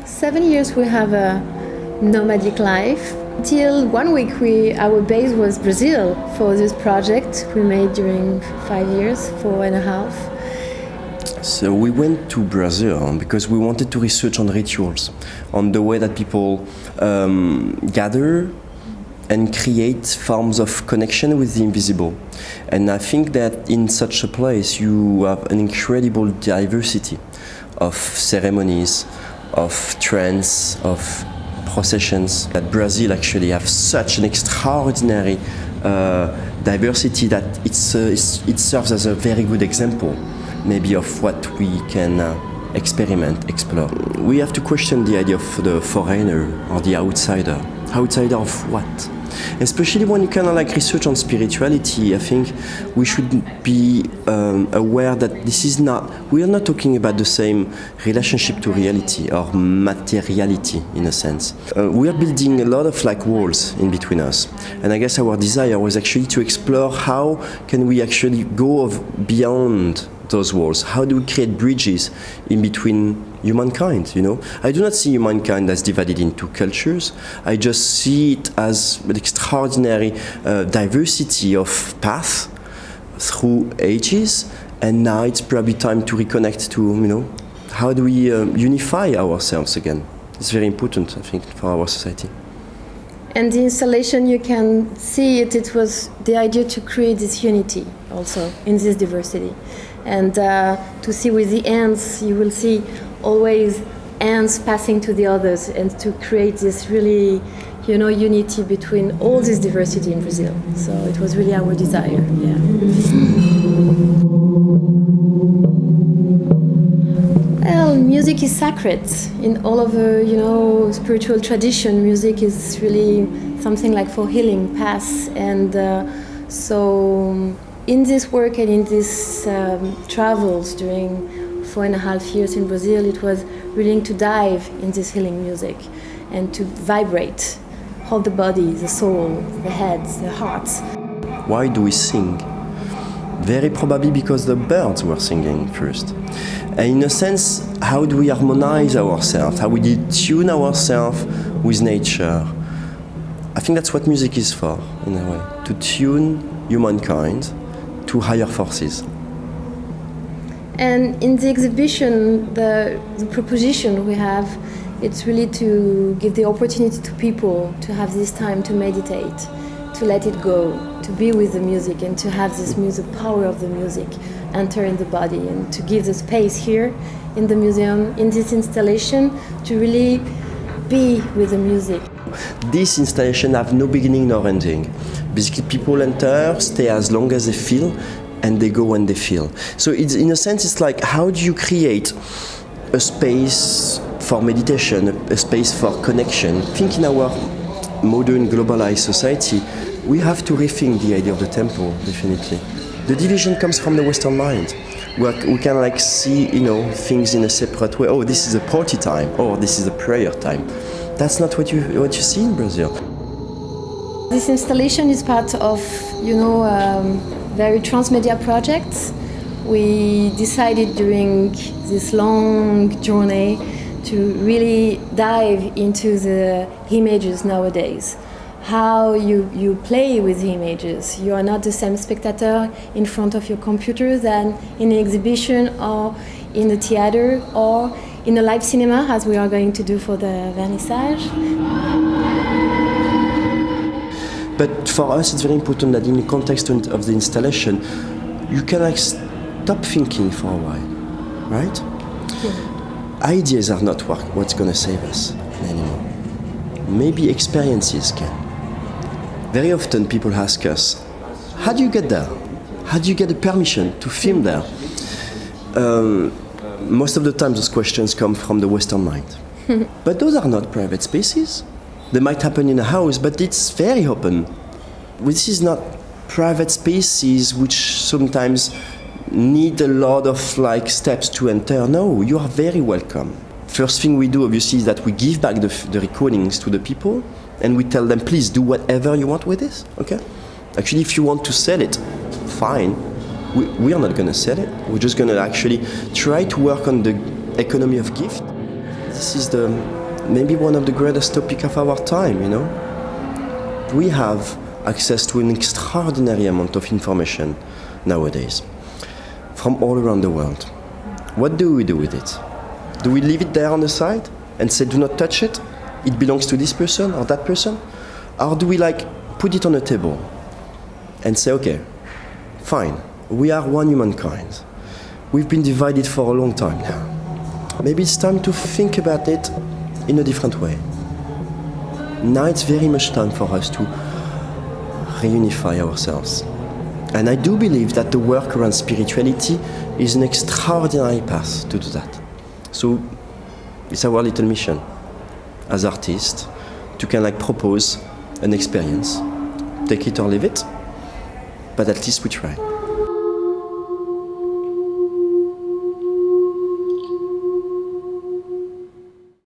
7 years we have a nomadic life. Till 1 week our base was Brazil for this project we made during 5 years, 4.5. So we went to Brazil because we wanted to research on rituals, on the way that people gather and create forms of connection with the invisible. And I think that in such a place you have an incredible diversity of ceremonies, of trends, of processions. That Brazil actually have such an extraordinary diversity that it serves as a very good example, maybe of what we can explore. We have to question the idea of the foreigner or the outsider. Outsider of what? Especially when you kind of like research on spirituality, I think we should be aware that this is not, we are not talking about the same relationship to reality or materiality in a sense. We are building a lot of like walls in between us. And I guess our desire was actually to explore how can we actually go beyond those walls. How do we create bridges in between humankind, you know? I do not see humankind as divided into cultures. I just see it as an extraordinary diversity of paths through ages, and now it's probably time to reconnect to, you know, how do we unify ourselves again? It's very important, I think, for our society. And the installation, you can see it was the idea to create this unity also in this diversity. And to see with the ants, you will see always ants passing to the others, and to create this really, you know, unity between all this diversity in Brazil. So it was really our desire, yeah. Well, music is sacred in all of the, you know, spiritual tradition. Music is really something like for healing paths, and so in this work and in these travels during 4.5 years in Brazil, it was willing to dive in this healing music and to vibrate, hold the body, the soul, the head, the heart. Why do we sing? Very probably because the birds were singing first. And in a sense, how do we harmonize ourselves? How we tune ourselves with nature? I think that's what music is for, in a way, to tune humankind to higher forces. And in the exhibition, the proposition we have, it's really to give the opportunity to people to have this time to meditate, to let it go, to be with the music, and to have this music, power of the music enter in the body, and to give the space here in the museum, in this installation, to really be with the music. This installation have no beginning nor ending. Basically, people enter, stay as long as they feel, and they go when they feel. So it's, in a sense, it's like, how do you create a space for meditation, a space for connection? I think in our modern globalized society, we have to rethink the idea of the temple, definitely. The division comes from the Western mind. We can like see, you know, things in a separate way. Oh, this is a party time. Oh, this is a prayer time. That's not what you see in Brazil. This installation is part of, you know, very transmedia projects. We decided during this long journey to really dive into the images nowadays. How you play with the images. You are not the same spectator in front of your computer than in an exhibition or in a theater or in a live cinema, as we are going to do for the vernissage. But for us, it's very important that in the context of the installation, you can like stop thinking for a while, right? Yeah. Ideas are not what's going to save us anymore. Maybe experiences can. Very often people ask us, how do you get there? How do you get the permission to film there? Most of the time those questions come from the Western mind. But those are not private spaces. They might happen in a house, but it's very open. This is not private spaces which sometimes need a lot of like steps to enter. No, you are very welcome. First thing we do, obviously, is that we give back the recordings to the people, and we tell them, please do whatever you want with this, okay? Actually, if you want to sell it, fine. We are not going to sell it. We're just going to actually try to work on the economy of gift. this is maybe one of the greatest topics of our time, you know? We have access to an extraordinary amount of information nowadays from all around the world. What do we do with it? Do we leave it there on the side and say, do not touch it? It belongs to this person or that person? Or do we put it on a table and say, okay, fine, we are one humankind. We've been divided for a long time now. Maybe it's time to think about it in a different way. Now it's very much time for us to reunify ourselves. And I do believe that the work around spirituality is an extraordinary path to do that. So it's our little mission as artists to propose an experience. Take it or leave it, but at least we try.